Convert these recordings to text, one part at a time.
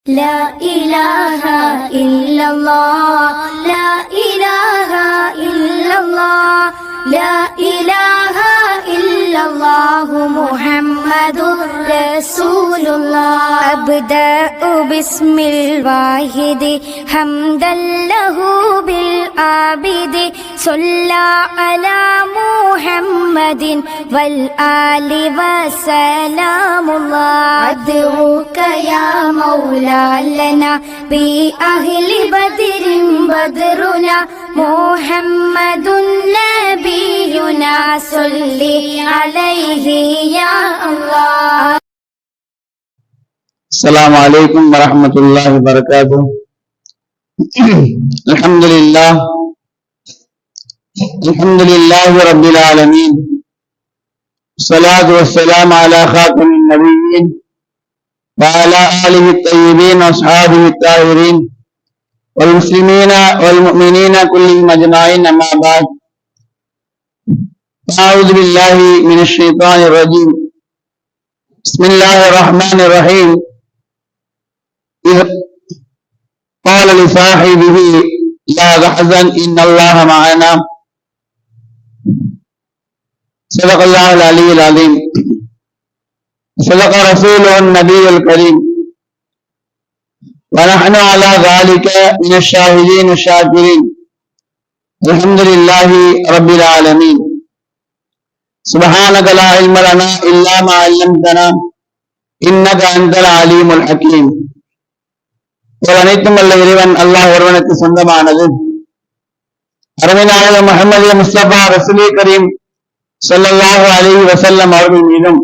لا إله إلا الله لا إله إلا الله لا إله إلا الله محمد رسول الله أبدأ باسم الواحد حمدا له بالعابد صلى على محمد والآل وسلام الله أدعوك يا مولا لنا بأهل بدر بدرنا محمد نبينا صل عليه يا الله. السلام عليكم ورحمة الله وبركاته. الحمد لله رب العالمين، الصلاة والسلام على خاتم النبيين وعلى آله الطيبين وأصحابه الطاهرين والمسلمين والمؤمنين كلهم أجمعين، أما بعد، أعوذ بالله من الشيطان الرجيم. بسم الله الرحمن الرحيم. إذ قال لصاحبه لا تحزن إن الله معنا. صدق الله العلي العظيم. صدق رسوله النبي الكريم، ونحن على ذلك من الشاهدين الشاكرين. الحمد لله رب العالمين. سبحانك لا علم لنا إلا ما علمتنا إنك أنت العليم الحكيم. அனைத்தும் அல்ல இறைவன் அல்லாஹ் ஒருவனுக்கு சொந்தமானது. அருமைநாயகம் முஹம்மது முஸ்தபா ரசூலே கரீம் ஸல்லல்லாஹு அலைஹி வஸல்லம் அவர்கள் மீதும்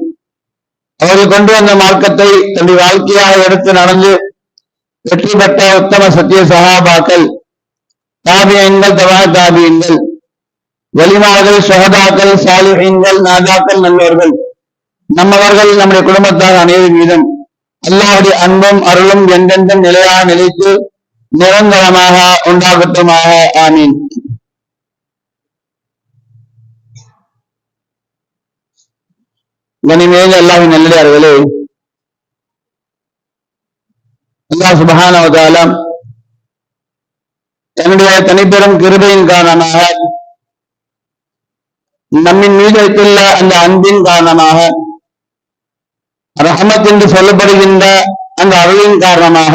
அவர்கள் கொண்டு வந்த மார்க்கத்தை தன்னுடைய வாழ்க்கையாக எடுத்து நடந்து வெற்றி பெற்ற உத்தம சத்திய சஹாபாக்கள், தாபியீன்கள், தபா தாபியீன்கள், வலிமார்கள், ஷஹதாக்கள், சாலிஹீன்கள், நாதாக்கள், நல்லவர்கள், நம்மவர்கள், நம்முடைய குடும்பத்தார் அனைவரின் மீதும் அல்லாஹ்வுடைய அன்பும் அருளும் என்றென்றும் நிலையாக நிலைத்து நிரந்தரமாக உண்டாகட்டுமாக. ஆமீன். கனிமேல் அல்லாஹ்வின் நல்லடியார்களே, அல்லாஹ் சுப்ஹானஹு வ தஆலா தன்னுடைய தனிப்பெரும் கிருபையின் காரணமாக, நம்மின் மீது வைத்துள்ள அந்த அன்பின் காரணமாக, ரஹமத் என்று சொல்லப்படுகின்ற அந்த அருளின் காரணமாக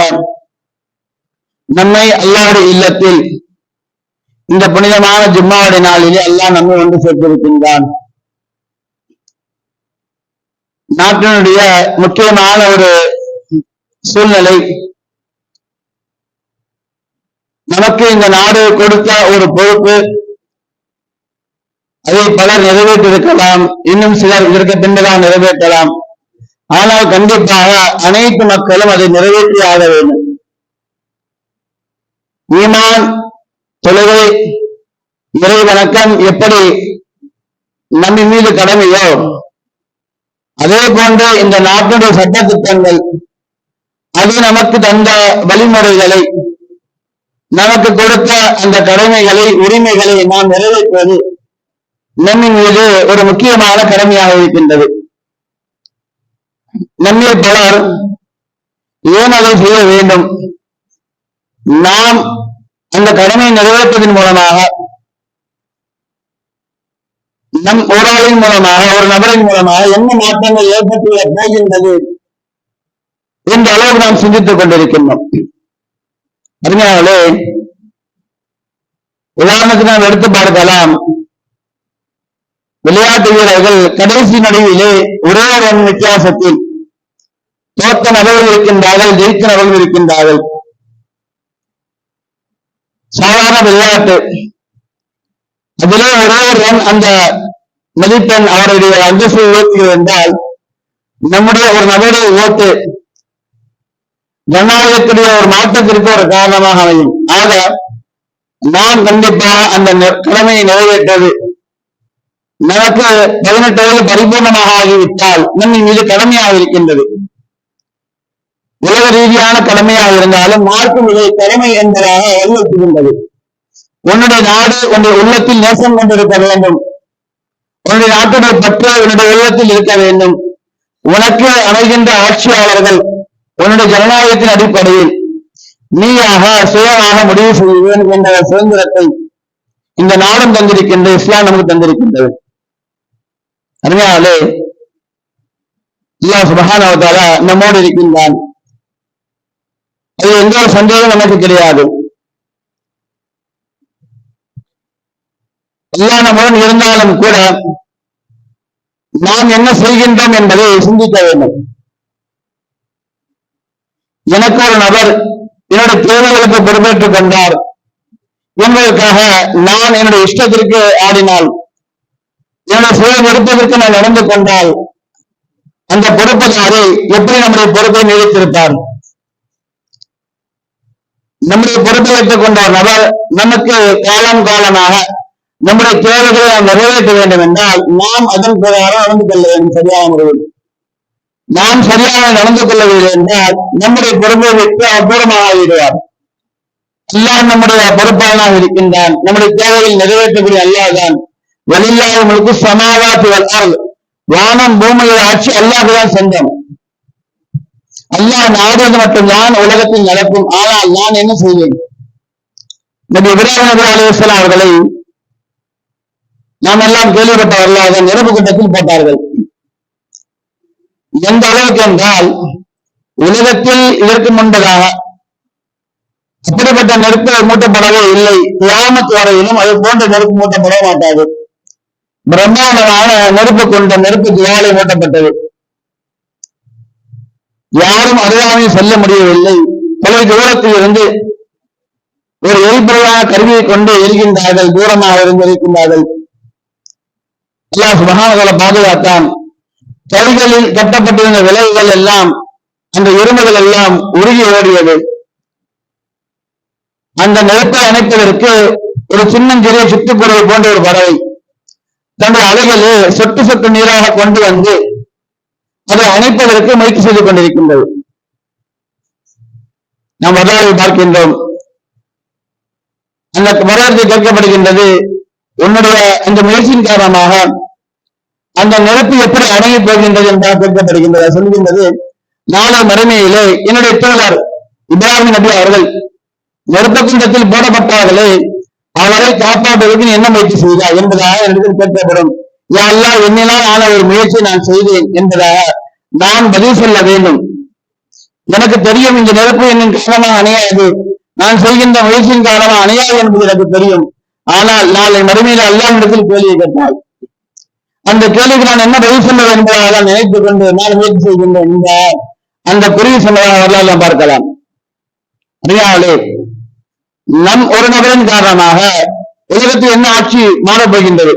நம்மை அல்லாஹ்வுடைய இல்லத்தில் இந்த புனிதமான ஜும்மாவுடைய நாளிலே அல்லாஹ் நம்மை ஒன்று சேர்த்திருக்கின்றான். நாட்டினுடைய முக்கியமான ஒரு சூழ்நிலை, நமக்கு இந்த நாடு கொடுத்த ஒரு பொறுப்பு, அதை பலர் நிறைவேற்றிருக்கலாம், இன்னும் சிலர் இதற்கு பின்புதான் நிறைவேற்றலாம். ஆனால் கண்டிப்பாக அனைத்து மக்களும் அதை நிறைவேற்றி ஆக வேண்டும். ஈமான், தொழுகை, இறை வணக்கம் எப்படி நம்மின் மீது கடமையோ, அதே போன்று இந்த நாட்டுடைய சட்ட திட்டங்கள், அது நமக்கு தந்த வழிமுறைகளை, நமக்கு கொடுத்த அந்த கடமைகளை, உரிமைகளை நாம் நிறைவேற்றுவது நம்மின் மீது ஒரு முக்கியமான கடமையாக இருக்கின்றது. நம்மில் பலர் ஏன் அதை செய்ய வேண்டும், நாம் அந்த கடமையை நிறைவேற்றுவதன் மூலமாக, நம் ஓராளின் மூலமாக, ஒரு நபரின் மூலமாக என்ன மாற்றங்கள் ஏற்பட்டு போகின்றது என்ற அளவுக்கு நாம் சிந்தித்துக் கொண்டிருக்கின்றோம். அதனாலே உதாரணத்துக்கு நாம் எடுத்து பார்க்கலாம். விளையாட்டு வீரர்கள் கடைசி நடுவிலே ஒரே ஒரு வித்தியாசத்தில் தோற்ற நபர்கள் இருக்கின்றார்கள், ஜெயித்த நபர்கள் இருக்கின்றார்கள். சாதாரண விளையாட்டு, அதிலே ஒரே ஒரு அந்த மதிப்பெண் அவருடைய அந்தஸ்தை உயர்த்துகிறது என்றால், நம்முடைய ஒரு நபருடைய ஓட்டு ஜனநாயகத்துடைய ஒரு மாற்றத்திற்கு ஒரு காரணமாக அமையும். ஆக நாம் கண்டிப்பாக அந்த கடமையை நிறைவேற்றது நமக்கு 18 வயது பரிபூர்ணமாக ஆகிவிட்டால் நம்மின் மீது கடமையாக இருக்கின்றது. உலக ரீதியான கடமையாக இருந்தாலும் மார்க்கும் இதை கடமை என்பதாக வலியுறுத்துகின்றது. உன்னுடைய நாடு உன்னுடைய உள்ளத்தில் நேசம் கொண்டிருக்க வேண்டும், உன்னுடைய நாட்டுடைய பற்று உன்னுடைய உள்ளத்தில் இருக்க வேண்டும். உனக்கு அமைகின்ற ஆட்சியாளர்கள் உன்னுடைய ஜனநாயகத்தின் அடிப்படையில் நீயாக சுயமாக முடிவு செய்வேன் என்ற சுதந்திரத்தை இந்த நாடும் தந்திருக்கின்ற இஸ்லாம் நமக்கு தந்திருக்கின்றது. அதனாலே அல்லாஹ் சுப்ஹானஹு வ தஆலா நம்மோடு இருக்கின்றான். அது எந்த ஒரு சந்தேகம் நமக்கு கிடையாது. அல்லாஹ் நம்முடன் இருந்தாலும் கூட நாம் என்ன செய்கின்றோம் என்பதை சிந்திக்க வேண்டும். எனக்கு ஒரு நபர் என்னுடைய தேவைகளுக்கு பொறுப்பேற்றுக் கொண்டார் என்பதற்காக நான் என்னுடைய இஷ்டத்திற்கு ஆடினால், என்னுடைய சுய விருப்பத்திற்கு நான் நடந்து கொண்டால், அந்த பொறுப்புதாரி எப்படி நம்முடைய பொறுப்பை நீடித்திருப்பார்? நம்முடைய பொறுப்பை ஏற்றுக் கொண்ட நபர் நமக்கு காலம் காலமாக நம்முடைய தேவைகளை நாம் நிறைவேற்ற வேண்டும் என்றால் நாம் அதன் பிரகாரம் நடந்து கொள்ள வேண்டும். சரியான முறையில் நாம் சரியாக நடந்து கொள்ளவில்லை என்றால் நம்முடைய பொறுப்பை விட்டு அற்புதமாக ஆகிவிடுவார். அல்லாஹ் நம்முடைய பொறுப்பாளனாக இருக்கின்றான். நம்முடைய தேவைகள் நிறைவேற்றக்கூடிய அல்லாஹ்தான். வலில்லாஹி முல்கு ஸமாவாத்தி வல் அர்த், வானம் பூமியை ஆட்சி அல்லாஹ்தான் சொந்தம். அல்லாஹ் நாடுவது மட்டும்தான் உலகத்தில் நடக்கும். ஆனால் நான் என்ன செய்வேன்? நபி இப்ராஹிம் நபி அலைஹிஸ்ஸலாம் அவர்களை நாம் எல்லாம் கேள்விப்பட்ட வரலாறு நெருப்பு கூட்டத்தில் போட்டார்கள். எந்த அளவுக்கு என்றால் உலகத்தில் இதற்கு முன்பதாக அப்படிப்பட்ட நெருப்பு மூட்டப்படவே இல்லை. கியாமத் வரையிலும் அது போன்ற நெருப்பு மூட்டப்பட மாட்டாது. பிரம்மாண்டமான நெருப்பு கொண்ட நெருப்பு ஜுவாலை மூட்டப்பட்டது. யாரும் அருகாமையில் செல்ல முடியவில்லை. பல தூரத்தில் இருந்து ஒரு எரிபொருளான கருவியை கொண்டு எரிகின்றார்கள். தூரமாக இருந்து இருக்கின்றார்கள். அல்லாஹ் சுப்ஹானஹு வ தஆலா பாதுகாத்தான். கைகளில் கட்டப்பட்டிருந்த விலங்குகள் எல்லாம், அந்த எறும்புகள் எல்லாம் உருகி ஓடியது. அந்த நெருப்பை அணைப்பதற்கு ஒரு சின்னஞ்சிறிய சிட்டுக்குருவி போன்ற ஒரு பறவை தன்னுடைய அலைகளை சொட்டு சொட்டு நீராக கொண்டு வந்து அதை அணைப்பதற்கு முயற்சி செய்து கொண்டிருக்கின்றது. நாம் வரலாறு பார்க்கின்றோம். அந்த வரலாறு கேட்கப்படுகின்றது, உன்னுடைய அந்த முயற்சியின் காரணமாக அந்த நெருப்பு எப்படி அடங்கி போகின்றது என்றால் கேட்கப்படுகின்றது. சொல்கின்றது, நாளை மறுமையிலே என்னுடைய தோழர் இப்ராஹிம் நபி அவர்கள் நெருப்பு குண்டத்தில் போடப்பட்டார்களே, அவரை காப்பாற்றுவதற்கு என்ன முயற்சி செய்தார் என்பதாக என்னிடத்தில் கேட்கப்படும். யா அல்லாஹ், என்னினால் ஆன ஒரு முயற்சியை நான் செய்தேன் என்பதாக நான் பதில் சொல்ல வேண்டும். எனக்கு தெரியும் இந்த நெருப்பு என்னின் காரணமாக அணையாது, நான் செய்கின்ற முயற்சியின் காரணமாக அணையாது என்பது எனக்கு தெரியும். ஆனால் நாளை மறுமையில் அல்லாஹ்விடத்தில் கேள்வியை கேட்டால் அந்த கேள்விக்கு நான் என்ன பதில் சொல்ல என்பதாக நினைத்துக் கொண்டு நான் முயற்சி செய்கின்றேன் என்ற அந்த குருவி சொன்னதாக வரலாறு பார்க்கலாம். அறியாமலே நம் ஒரு நபரின் காரணமாக உலகத்தில் என்ன ஆட்சி மாறப்போகின்றது,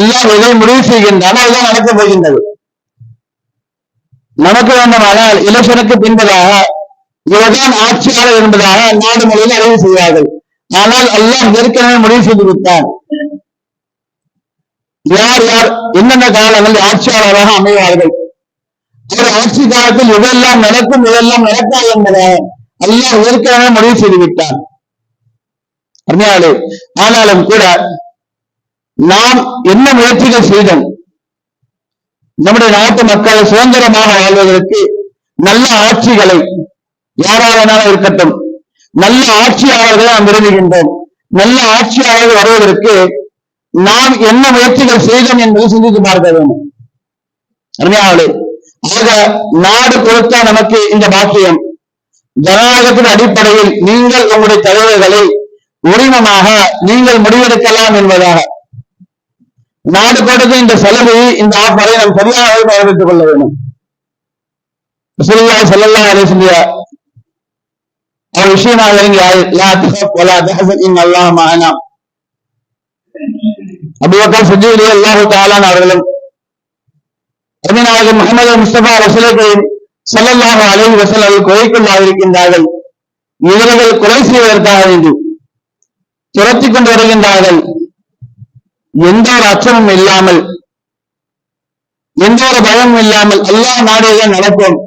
எல்லாம் எதை முடிவு செய்கின்றன அதுதான் நடக்கப் போகின்றது. நமக்கு வேண்டுமானால் இலட்சனுக்கு பின்பதாக இவர்தான் ஆட்சியாளர் என்பதாக நாடு மொழியில் அறிவு செய்வார்கள். ஆனால் அல்லாஹ் ஏற்கனவே முடிவு செய்து விட்டார் யார் யார் என்னென்ன காலங்களில் ஆட்சியாளராக அமைவார்கள், அவர் ஆட்சி காலத்தில் இதெல்லாம் நடக்கும் இதெல்லாம் நடக்காது என்பதை அல்லாஹ் ஏற்கனவே முடிவு செய்து விட்டார். ஆனாலும் கூட நாம் என்ன முயற்சிகள் செய்தோம், நம்முடைய நாட்டு மக்கள் சுதந்திரமாக வாழ்வதற்கு நல்ல ஆட்சிகளை யாராவது இருக்கட்டும், நல்ல ஆட்சியாளர்களை நாம் விரும்புகின்றோம். நல்ல ஆட்சியாளர்கள் வருவதற்கு நாம் என்ன முயற்சிகள் செய்தோம் என்பதை சிந்தித்து பார்க்க வேண்டும். அருமையாளே, ஆக நாடு கொடுத்த நமக்கு இந்த பாக்கியம், ஜனநாயகத்தின் அடிப்படையில் நீங்கள் உங்களுடைய தலைவர்களை உரிமமாக நீங்கள் முடிவெடுக்கலாம் என்பதாக நாடு கொடுத்த இந்த செலவை, இந்த ஆஃபரை நாம் சரியாக பயன்படுத்திக் கொள்ள வேண்டும். ரசூலுல்லாஹி ஸல்லல்லாஹு அலைஹி வஸல்லம் அவர் விஷயமாக இறங்கி அல்லாஹ் மஅனா, அபூபக்கர் சித்திக் ரலியல்லாஹு தஆலா அவர்களும் நபிநாயகம் முஹம்மது முஸ்தபா ரசூலுல்லாஹி ஸல்லல்லாஹு அலைஹி வஸல்லம் அவர்கள் கொலைக்குள்ளாக இருக்கின்றார்கள். இவர்கள் கொலை செய்வதற்காக வேண்டி துரத்திக் கொண்டு வருகின்றார்கள். எந்த ஒரு அச்சமும் இல்லாமல், எந்த ஒரு பயமும் இல்லாமல், அல்லாஹ் நாடுகள் நடக்கும்,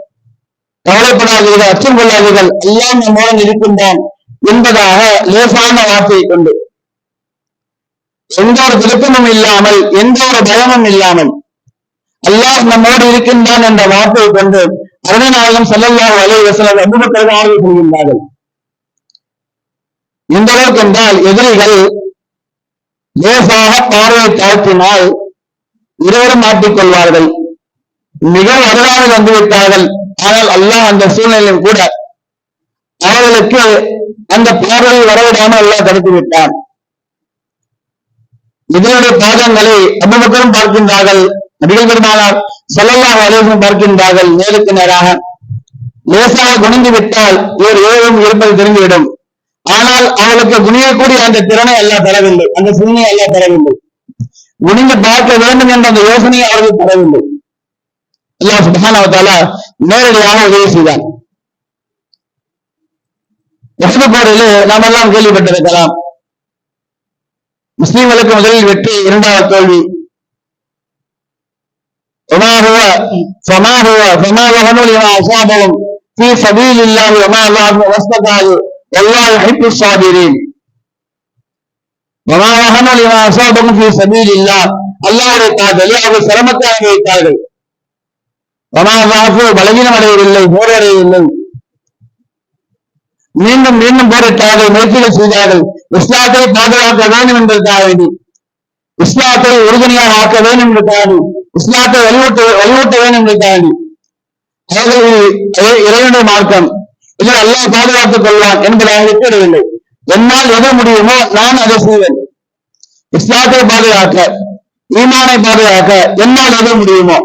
கவலைப்படாதீர்கள், அச்சம் கொள்ளாதீர்கள், அல்லாஹ் நம்முடன் இருக்கின்றான் என்பதாக லேசான வார்த்தையை கொண்டு, எந்த ஒரு திருப்பமும் இல்லாமல், எந்த ஒரு பயமும் இல்லாமல், அல்லாஹ் நம்மோடு இருக்கின்றான் என்ற வார்த்தையை கொண்டு அருணநாயகம் ஸல்லல்லாஹு அலைஹி வஸல்லம் அபூபக்கருக்கு ஆறுதல் சொல்கின்றார்கள். எந்த அளவுக்கு என்றால், எதிரிகள் லேசாக பார்வையை தாழ்த்தினால் இருவரும் மாட்டிக்கொள்வார்கள். மிக அருளாக வந்துவிட்டார்கள். ஆனால் அல்லாஹ் அந்த சூழ்நிலையில் கூட அவர்களுக்கு அந்த பார்வையை வரவிடாமல் அல்லாஹ் தடுத்து விட்டார். இதனுடைய பாதங்களை அபூபக்கரும் பார்க்கின்றார்கள், நபிகள் பெருமானார் ஸல்லல்லாஹு அலைஹி வஸல்லம் பார்க்கின்றார்கள். நேருக்கு நேராக லேசாக குனிந்து விட்டால் இவர் ஏதும் இருப்பது தெரிந்துவிடும். ஆனால் அவளுக்கு குனியக்கூடிய அந்த திறனை அல்லாஹ் தரவில்லை, அந்த சிந்தனையை அல்லாஹ் தரவில்லை. குனிந்து பார்க்க வேண்டும் என்ற அந்த யோசனையை அவர்கள் தரவில்லை. அல்லாஹ் சுப்ஹானஹு வ தஆலா நேரடியாக உதவி செய்தார். உஹது போரிலே நாம் எல்லாம் கேள்விப்பட்டிருக்கலாம். முஸ்லிம்களுக்கு முதலில் வெற்றி, இரண்டாவது தோல்வி. وما هو فما وهنوا لما أصابهم في سبيل الله وما ضعفوا واستكانوا والله يحب الصابرين. وما وهنوا لما أصابهم في سبيل الله, அல்லாஹ்வுடைய பாதையிலே அவர்கள் சிரமத்தை அனுபவித்தார்கள். وما ضعفوا, பலவீனம் அடையவில்லை, போரடையவில்லை, மீண்டும் மீண்டும் போரிட்டார்கள், முயற்சிகள் செய்தார்கள். இஸ்லாத்தை பாதுகாக்க வேண்டும் என்பதற்காக வேண்டி, இஸ்லாத்தை உறுதுணையாக ஆக்க வேண்டும் என்பதற்காக, இஸ்லாத்தை வலியூட்ட வேண்டும் என்பதற்காக அவர்கள் இறைவனுடைய மார்க்கம் இதை அல்லாஹ் பாதுகாத்துக் கொள்வான் என்பதாக விட்டுவிடவில்லை. என்னால் எது முடியுமோ நான் அதை செய்வேன். இஸ்லாத்தை பாதுகாக்க, ஈமானை பாதுகாக்க என்னால் எது முடியுமோ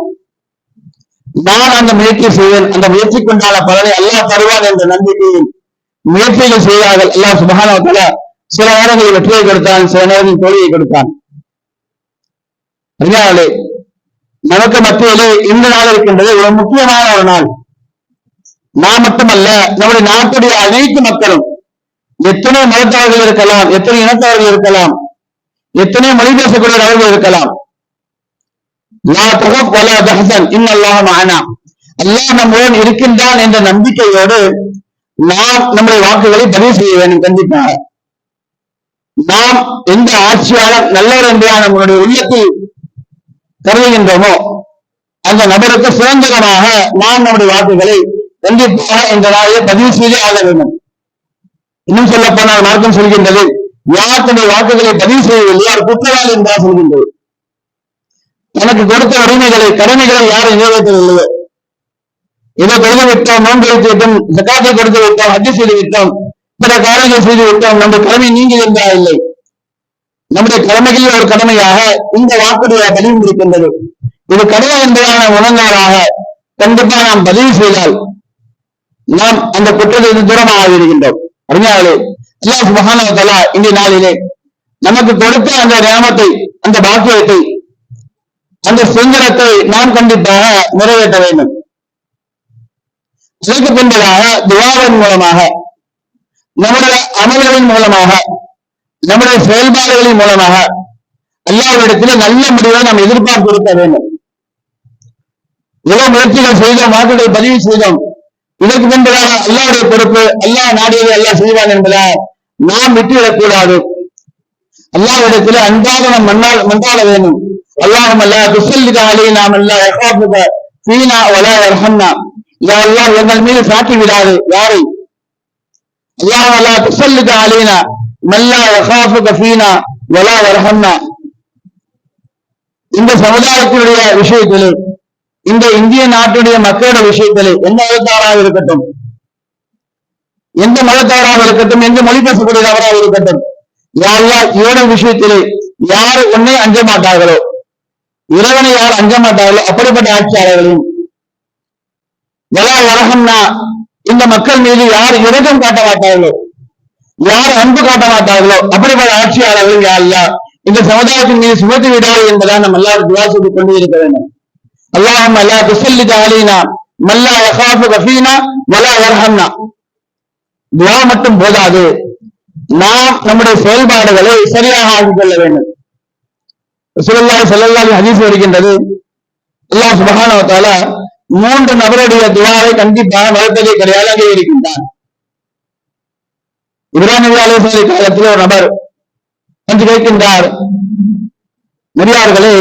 நான் அந்த முயற்சி செய்வேன். அந்த முயற்சிக்குண்டான பலனை அல்லாஹ் தருவான் என்ற நம்பிக்கையில் முயற்சிகள் செய்தார்கள். அல்லாஹ் சுப்ஹானஹு வ தஆலா சில நேரங்களில் வெற்றியை கொடுத்தான், சில நேரங்களில் தோல்வியை கொடுத்தான். அறிஞர்களே, நமக்கு மத்தியிலே இந்த நாள் இருக்கின்றது ஒரு முக்கியமான ஒரு நாள். நான் மட்டுமல்ல, நம்முடைய நாட்டுடைய அனைத்து மக்களும், எத்தனை மதத்தவர்கள் இருக்கலாம், எத்தனை இனத்தவர்கள் இருக்கலாம், எத்தனை மொழி பேசக்கூடியவர்கள் இருக்கலாம், அல்லாஹ் நம்முடன் இருக்கின்றான் என்ற நம்பிக்கையோடு நாம் நம்முடைய வாக்குகளை பதிவு செய்ய வேண்டும். கண்டிப்பாக நாம் எந்த ஆட்சியாளர் நல்லவர் என்பதாக நம்மளுடைய உள்ளத்தில் கருதுகின்றோமோ அந்த நபருக்கு சுதந்திரமாக நாம் நம்முடைய வாக்குகளை கண்டிப்பாக இந்த நாளிலே பதிவு செய்து ஆக வேண்டும். இன்னும் சொல்ல போனால் மார்க்கம் சொல்கின்றது, யார் தன்னுடைய வாக்குகளை பதிவு செய்யவில்லை யார் குற்றவாளி என்றால் சொல்கின்றது. தனக்கு கொடுத்த உரிமைகளை, கடமைகளை யாரும் நிறைவேற்றவில்லையோ, இதை கொடுத்து விட்டோம், நோன்பு வைத்து விட்டோம், ஜகாத்தை கொடுத்து விட்டோம், ஹஜ் செய்து விட்டோம், பிற காரியங்கள் செய்து விட்டோம், நம்முடைய கடமை நீங்கி என்றால் இல்லை. நம்முடைய கடமைகளில் ஒரு கடமையாக இந்த வாக்குடைய பதிவு இருக்கின்றது. இது கடமை என்பதான உணர்ந்தவராக கண்டிப்பாக நாம் பதிவு செய்தால் நாம் அந்த குற்றத்திற்கு தூரமாக இருக்கின்றோம். அறிஞர்களே, அல்லாஹ் சுப்ஹானஹு வ தஆலா இந்த நாளிலே நமக்கு கொடுத்த அந்த நியாமத்தை, அந்த பாக்கியத்தை, அந்த சுதந்திரத்தை நாம் கண்டிப்பாக நிறைவேற்ற வேண்டும். இதற்கு பின்பதாக துஆவின் மூலமாக, நம்முடைய அமல்களின் மூலமாக, நம்முடைய செயல்பாடுகளின் மூலமாக அல்லாஹ்விடத்திலே நல்ல முடிவை நாம் எதிர்பார்த்து இருக்க வேண்டும். ஏதோ முயற்சிகள் செய்தோம், வாக்குகளை பதிவு செய்தோம், இதற்கு பின்பதாக அல்லாஹ்வுடைய பொறுப்பு, அல்லாஹ் நாடியதை அல்லாஹ் செய்வான் என்பதால் நாம் விட்டுவிடக்கூடாது. அல்லாஹ்விடத்திலே அன்பாக நாம் மன்றாட வேண்டும். அல்லாஹும்ம லா துஸல்லித் அலைனா மன் லா யகாஃபுக ஃபீனா வலா யர்ஹம்னா. யா அல்லாஹ், எங்கள் மீது சாட்டி விடாது யாரை. அல்லாஹும்ம லா துஸல்லித் அலைனா மன் லா யகாஃபுக ஃபீனா வலா யர்ஹம்னா. இந்த சமுதாயத்தினுடைய விஷயத்திலே, இந்த இந்திய நாட்டுடைய மக்களுடைய விஷயத்திலே, எந்த மதத்தாராக இருக்கட்டும், எந்த மதத்தாராக இருக்கட்டும், எந்த மொழி பேசக்கூடியவராக இருக்கட்டும், யா அல்லாஹ் இவருடைய விஷயத்திலே யார் உன்னை அஞ்ச மாட்டார்களோ, இறைவனை யார் அஞ்ச மாட்டார்களோ அப்படிப்பட்ட ஆட்சியாளர்களையும், வலா யர்ஹம்னா, இந்த மக்கள் மீது யார் இரக்கம் காட்ட மாட்டார்களோ, யார் அன்பு காட்ட மாட்டார்களோ அப்படிப்பட்ட ஆட்சியாளர்கள் யா அல்லாஹ் இந்த சமுதாயத்தின் மீது சுமத்தி விடாது என்பதால் நம்ம எல்லாரும் துஆ செய்து கொண்டு இருக்க வேண்டும். அல்லாஹும்ம லா துஸல்லித் அலைனா மன் லா யகாஃபுக ஃபீனா வலா யர்ஹம்னா. துஆ மட்டும் போதாது, நாம் நம்முடைய செயல்பாடுகளை சரியாக ஆக்கிக் கொள்ள வேண்டும். ரசூலுல்லாஹி ஸல்லல்லாஹு அலைஹி ஹதீஸ் வருகின்றது, அல்லாஹ் சுப்ஹானஹு வ தஆலா 3 நபருடைய துஆவை கண்டிப்பாக மறுப்பதே கிடையாது, அங்கீகரிக்கின்றான். இப்ராஹிம் நபி அலைஹிஸ்ஸலாம் காலத்தில் ஒரு நபர் வந்து கேட்கின்றார், நபியார்களே,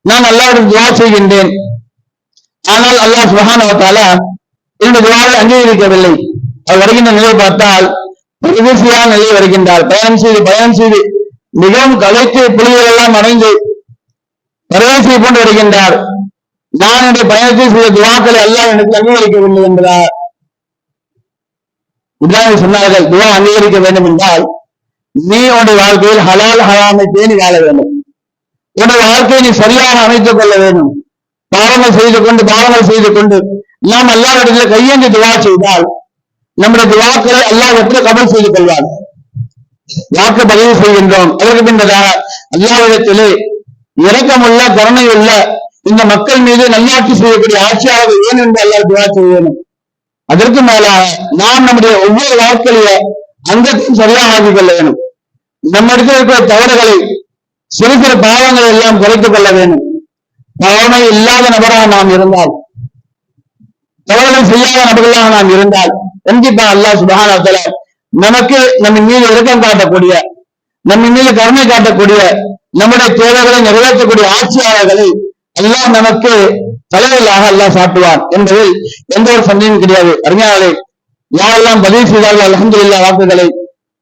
நான் அல்லாஹ்விடம் துஆ செய்கின்றேன், ஆனால் அல்லாஹ் சுப்ஹானஹு வ தஆலா என்னுடைய துவாவை அங்கீகரிக்கவில்லை. அவர் வருகின்ற நிலை பார்த்தால் பரதேசியான நிலை வருகின்றார். பயணம் செய்து மிகவும் கலைத்து புலிகள் எல்லாம் அடைந்து பரதேசியை கொண்டு வருகின்றார். நான் என்னுடைய பயணத்தில் செய்த துவாக்களை எல்லாம் எனக்கு அங்கீகரிக்கவில்லை என்பதால் இப்ராஹிம் சொன்னார்கள், துவா அங்கீகரிக்க வேண்டும் என்றால் நீ உன்னுடைய வாழ்க்கையில் ஹலால் ஹராமை பேணி வாழ வேண்டும். உன்னுடைய வாழ்க்கையை நீ சரியாக அமைத்துக் கொள்ள வேண்டும். பாவங்கள் செய்து கொண்டு நாம் அல்லாஹ்விடத்தில் கையேந்தி துவா செய்தால் நம்முடைய துவாக்களை அல்லாஹ் எப்படி கபூல் செய்து கொள்வார். வாக்கு பதிவு செய்கின்றோம். அதற்கு பின்பதாக அல்லாஹ்விடத்திலே இரக்கமுள்ள கருணையுள்ள இந்த மக்கள் மீது நல்லாட்சி செய்யக்கூடிய ஆட்சியாக ஏன் என்று அல்லாஹ் துவா செய்ய வேண்டும். அதற்கு மேலாக நாம் நம்முடைய ஒவ்வொரு வாழ்க்கையில அங்கத்தையும் சரியாக ஆக்கிக் கொள்ள வேண்டும். நம்ம இடத்தில் இருக்கிற தவறுகளை சிறு சிறு பாவங்களை எல்லாம் குறைத்துக் கொள்ள வேண்டும். பாவனை இல்லாத நபராக நாம் இருந்தால், தவறுகள் செய்யாத நபர்களாக நாம் இருந்தால் கண்டிப்பா அல்லாஹ் சுப்ஹானஹு வ தஆலா நமக்கு நம்ம மீது இரக்கம் காட்டக்கூடிய, நம்ம மீது கருணை காட்டக்கூடிய, நம்முடைய தேவைகளை நிறைவேற்றக்கூடிய ஆட்சியாளர்களை எல்லாம் நமக்கு தலைவர்களாக அல்லாஹ் சாட்டுவார் என்பதில் எந்த ஒரு சந்தேகம் கிடையாது. அறிஞர்களே, யாரெல்லாம் பதிவு செய்தார்கள் அல்ஹம்துலில்லாஹ் வாக்குகளை,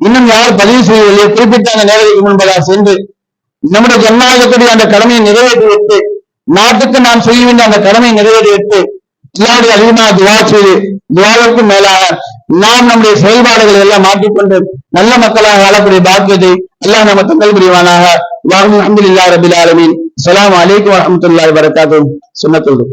இன்னும் யார் பதிவு செய்யவில்லை, குறிப்பிட்ட அந்த நேரத்துக்கு முன்பதாக சென்று நம்முடைய ஜன்னாகக்கூடிய அந்த கடமையை நிறைவேற்றிவிட்டு, நாட்டுக்கு நாம் செய்ய வேண்டிய அந்த கடமையை நிறைவேற்றிவிட்டு அல்லாஹ்வுடைய அதிகமாக துவா செய்து, துவாவிற்கு மேலாக நாம் நம்முடைய செயல்பாடுகளை எல்லாம் மாற்றிக்கொண்டு நல்ல மக்களாக வாழக்கூடிய பாக்கியத்தை அல்லாஹ் நம்ம தங்கள் புரிவானாக. அல்ஹம்துலில்லாஹி ரப்பில் ஆலமீன். அஸ்ஸலாமு அலைக்கும் வரஹ்மத்துல்லாஹி வபரகாத்துஹு. சுன்னத்துல்